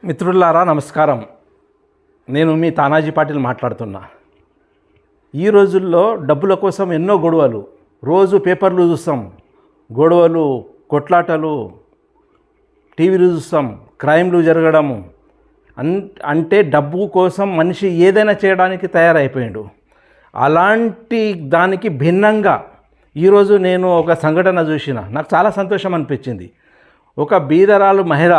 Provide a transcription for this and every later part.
మిత్రులారా నమస్కారం. నేను మీ తానాజీ పాటిల్ మాట్లాడుతున్నా. ఈ రోజుల్లో డబ్బుల కోసం ఎన్నో గొడవలు, రోజు పేపర్లు చూస్తాం, గొడవలు, కొట్లాటలు, టీవీలు చూస్తాం, క్రైమ్లు జరగడము. అంటే డబ్బు కోసం మనిషి ఏదైనా చేయడానికి తయారైపోయాడు. అలాంటి దానికి భిన్నంగా ఈరోజు నేను ఒక సంఘటన చూసిన, నాకు చాలా సంతోషం అనిపించింది. ఒక బీదరాలు మహిళ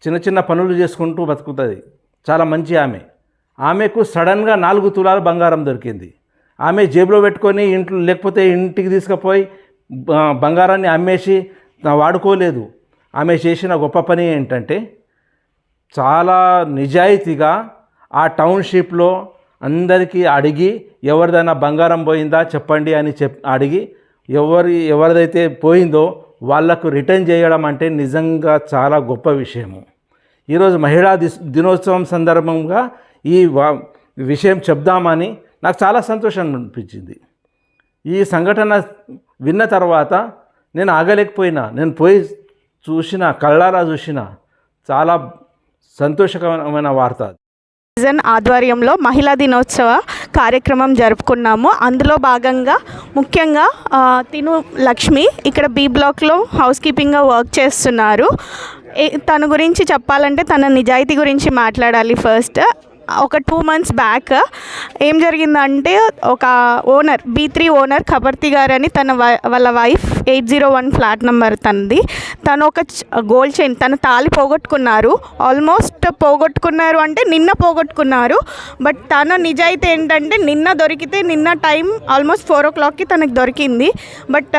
చిన్న చిన్న పనులు చేసుకుంటూ బతుకుతుంది, చాలా మంచి ఆమెకు సడన్గా 4 తులాల బంగారం దొరికింది. ఆమె జేబులో పెట్టుకొని ఇంట్లో లేకపోతే ఇంటికి తీసుకుపోయి బంగారాన్ని అమ్మేసి వాడుకోలేదు. ఆమె చేసిన గొప్ప పని ఏంటంటే చాలా నిజాయితీగా ఆ టౌన్షిప్లో అందరికీ అడిగి ఎవరిదైనా బంగారం పోయిందా చెప్పండి అని అడిగి ఎవరిదైతే పోయిందో వాళ్లకు రిటర్న్ చేయడం అంటే నిజంగా చాలా గొప్ప విషయము. ఈరోజు మహిళా దినోత్సవం సందర్భంగా ఈ విషయం చెప్దామని నాకు చాలా సంతోషం అనిపించింది. ఈ సంఘటన విన్న తర్వాత నేను ఆగలేకపోయినా. నేను పోయి కళ్ళారా చూసిన చాలా సంతోషకరమైన వార్త. విజన్ ఆధ్వర్యంలో మహిళా దినోత్సవ కార్యక్రమం జరుపుకున్నాము. అందులో భాగంగా ముఖ్యంగా తిను లక్ష్మి ఇక్కడ బి బ్లాక్లో హౌస్ కీపింగ్గా వర్క్ చేస్తున్నారు. తన గురించి చెప్పాలంటే తన నిజాయితీ గురించి మాట్లాడాలి. ఫస్ట్ ఒక 2 months బ్యాక్ ఏం జరిగిందంటే ఒక ఓనర్ B3 ఓనర్ కబర్తి గారు అని వాళ్ళ వైఫ్ 801 ఫ్లాట్ నెంబర్ తను ఒక గోల్డ్ చైన్ తన తాళి పోగొట్టుకున్నారు. ఆల్మోస్ట్ పోగొట్టుకున్నారు అంటే నిన్న పోగొట్టుకున్నారు. బట్ తన నిజాయితీ ఏంటంటే నిన్న టైం ఆల్మోస్ట్ 4 o'clockకి తనకు దొరికింది. బట్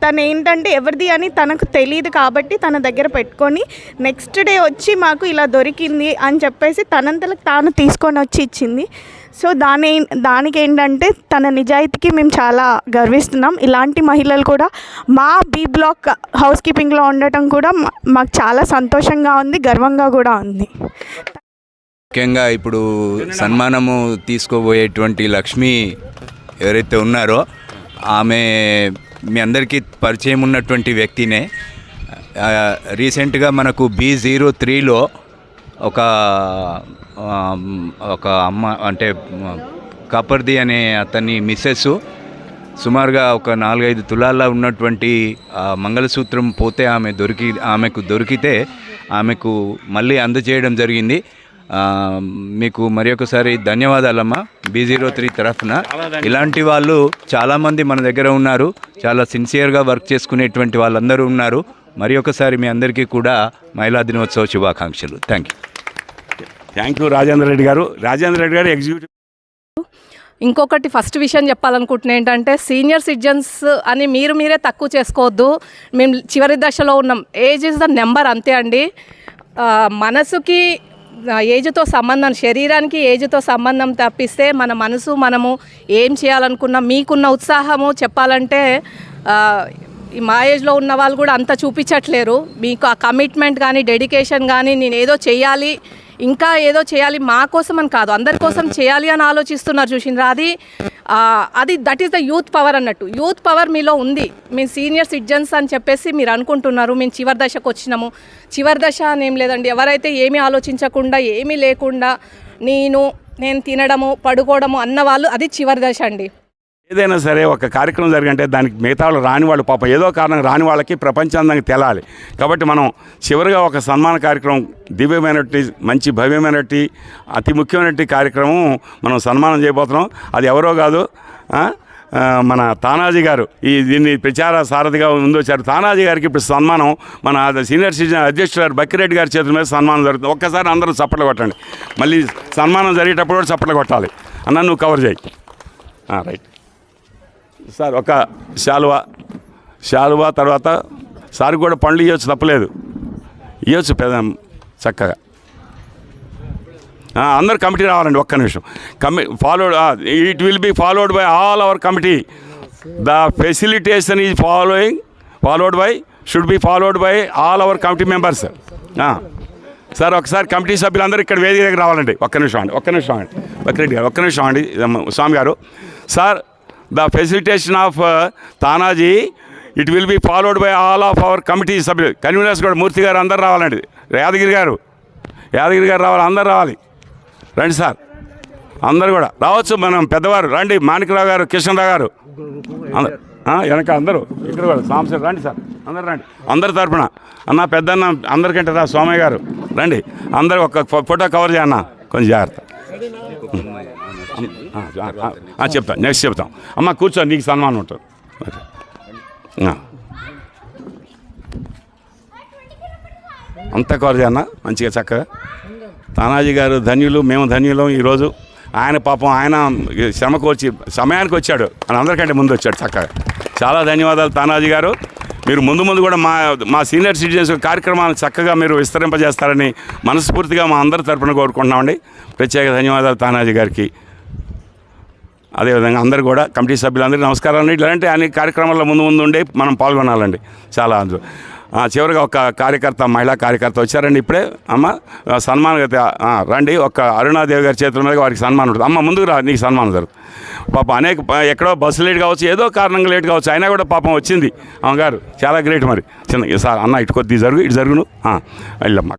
తను ఏంటంటే ఎవరిది అని తనకు తెలియదు కాబట్టి తన దగ్గర పెట్టుకొని నెక్స్ట్ డే వచ్చి మాకు ఇలా దొరికింది అని చెప్పేసి తనంతలకు తాను తీసుకొని వచ్చి ఇచ్చింది. సో దానికి ఏంటంటే తన నిజాయితీకి మేము చాలా గర్విస్తున్నాం. ఇలాంటి మహిళలు కూడా మా బి బ్లాక్ హౌస్ కీపింగ్లో ఉండటం కూడా మాకు చాలా సంతోషంగా ఉంది, గర్వంగా కూడా ఉంది. ముఖ్యంగా ఇప్పుడు సన్మానము తీసుకోబోయేటువంటి లక్ష్మి ఎవరైతే ఉన్నారో ఆమె మీ అందరికీ పరిచయం ఉన్నటువంటి వ్యక్తినే. రీసెంట్గా మనకు B03లో ఒక అమ్మ అంటే కాపర్ది అనే అతని మిస్సెస్ సుమారుగా ఒక 4-5 తులాల్లో ఉన్నటువంటి మంగళసూత్రం పోతే ఆమెకు దొరికితే ఆమెకు మళ్ళీ అందజేయడం జరిగింది. మీకు మరి ఒకసారి ధన్యవాదాలమ్మా B03 తరఫున. ఇలాంటి వాళ్ళు చాలామంది మన దగ్గర ఉన్నారు, చాలా సిన్సియర్గా వర్క్ చేసుకునేటువంటి వాళ్ళందరూ ఉన్నారు. మరి ఒకసారి మీ అందరికీ కూడా మహిళా దినోత్సవ శుభాకాంక్షలు. థ్యాంక్ యూ రాజేంద్ర రెడ్డి గారు ఎగ్జిక్యూటివ్. ఇంకొకటి ఫస్ట్ విషయం చెప్పాలనుకుంటున్నా ఏంటంటే సీనియర్ సిటిజన్స్ అని మీరే తక్కువ చేసుకోవద్దు. మేము చివరి దశలో ఉన్నాం. ఏజ్ ఇస్ ద నెంబర్, అంతే అండి. మనసుకి ఏజ్తో సంబంధం, శరీరానికి ఏజ్తో సంబంధం తప్పిస్తే మన మనసు మనము ఏం చేయాలనుకున్నా మీకున్న ఉత్సాహము చెప్పాలంటే మా ఏజ్లో ఉన్న వాళ్ళు కూడా అంత చూపించట్లేరు. మీకు ఆ కమిట్మెంట్ కానీ డెడికేషన్ కానీ నేను ఏదో చేయాలి, ఇంకా ఏదో చేయాలి, మా కోసం అని కాదు అందరి కోసం చేయాలి అని ఆలోచిస్తున్నారు చూసిండ్రా. అది that is the youth power అన్నట్టు. యూత్ పవర్ మీలో ఉంది. మేము సీనియర్ సిటిజన్స్ అని చెప్పేసి మీరు అనుకుంటున్నారు. మేము చివరి దశకు వచ్చినాము. చివరి దశ అని ఏం లేదండి. ఎవరైతే ఏమీ ఆలోచించకుండా ఏమీ లేకుండా నేను తినడము పడుకోవడము అన్నవాళ్ళు అది చివరి దశ అండి. ఏదైనా సరే ఒక కార్యక్రమం జరిగంటే దానికి మిగతా వాళ్ళు రాని వాళ్ళు పాపం ఏదో కారణం రాని వాళ్ళకి ప్రపంచానికి తెలాలి. కాబట్టి మనం చివరిగా ఒక సన్మాన కార్యక్రమం, దివ్యమైనటువంటి మంచి భవ్యమైనటువంటి అతి ముఖ్యమైనటువంటి కార్యక్రమం మనం సన్మానం చేయబోతున్నాం. అది ఎవరో కాదు, మన తానాజీ గారు దీన్ని ప్రచార సారథిగా ముందొచ్చారు. తానాజీ గారికి ఇప్పుడు సన్మానం మన సీనియర్ సిటిజన్ అధ్యక్షుడు గారు బక్కిరెడ్డి గారి చేతుల మీద సన్మానం జరుగుతుంది. ఒక్కసారి అందరూ చప్పట్లు కొట్టండి. మళ్ళీ సన్మానం జరిగేటప్పుడు కూడా చప్పట్లు కొట్టాలి. అన్న నువ్వు కవర్ చేయి. Right sir. ఒక శాలువా తర్వాత సార్ కూడా పండ్లు ఇవ్వచ్చు, తప్పలేదు, ఇవ్వచ్చు పెద్ద చక్కగా. అందరు కమిటీ రావాలండి. ఒక్క నిమిషం. It will be followed by all our committee. The facilitation is should be followed by all our committee members. Sir ఒకసారి కమిటీ సభ్యులందరూ ఇక్కడ వేదిక దగ్గర రావాలండి. ఒక్క నిమిషం అండి బక్కిరెడ్డి గారు, ఒక్క నిమిషం అండి స్వామి గారు. Sir, the facilitation of Tanaji, it will be followed by all of our committee సభ్యులు, కన్వీనర్స్ కూడా మూర్తి గారు అందరు రావాలండి. యాదగిరి గారు యాదగిరి గారు రావాలి, అందరు రావాలి. రండి సార్, అందరు కూడా రావచ్చు. మనం పెద్దవారు రండి, మాణిక్యరావు గారు, కిషన్రావు గారు, వెనక అందరూ ఇక్కడ కూడా సాంసర్ రండి సార్, అందరు రండి. అందరి తరపున అన్న పెద్దన్న అందరికంటే రా సోమయ్య గారు రండి. అందరు ఒక ఫోటో కవర్ చేయన్న, కొంచెం జాగ్రత్త. చెప్తాం, నెక్స్ట్ చెప్తాం. అమ్మ కూర్చో, నీకు సన్మానం ఉంటుంది. అంతా కవర్ చేయన్న మంచిగా చక్కగా. తానాజీ గారు ధన్యులు, మేము ధన్యులం. ఈరోజు ఆయన పాపం ఆయన శ్రమకు వచ్చి సమయానికి వచ్చాడు, అని అందరికంటే ముందు వచ్చాడు చక్కగా. చాలా ధన్యవాదాలు తానాజీ గారు. మీరు ముందు కూడా మా సీనియర్ సిటిజన్స్ కార్యక్రమాలను చక్కగా మీరు విస్తరింపజేస్తారని మనస్ఫూర్తిగా మా అందరి తరపున కోరుకుంటున్నామండి. ప్రత్యేక ధన్యవాదాలు తానాజీ గారికి. అదేవిధంగా అందరూ కూడా కమిటీ సభ్యులందరికీ నమస్కారాలు. ఇట్లాంటి అన్ని కార్యక్రమాల్లో ముందు ఉండి మనం పాల్గొనాలండి. చాలా అందులో చివరిగా ఒక కార్యకర్త, మహిళా కార్యకర్త వచ్చారండి ఇప్పుడే. అమ్మ సన్మానం రండి. ఒక అరుణాదేవి గారి చేతుల మీద వారికి సన్మానం ఉంటుంది. అమ్మ ముందుకు రా, నీకు సన్మానం జరుగుతుంది. పాపం ఎక్కడో బస్సు లేట్ కావచ్చు, ఏదో కారణంగా లేట్ కావచ్చు, అయినా కూడా పాపం వచ్చింది అమ్మగారు. చాలా గ్రేట్. మరి చిన్న సార్ అన్న ఇటు కొద్ది ఇటు జరుగును వెళ్ళమ్మా.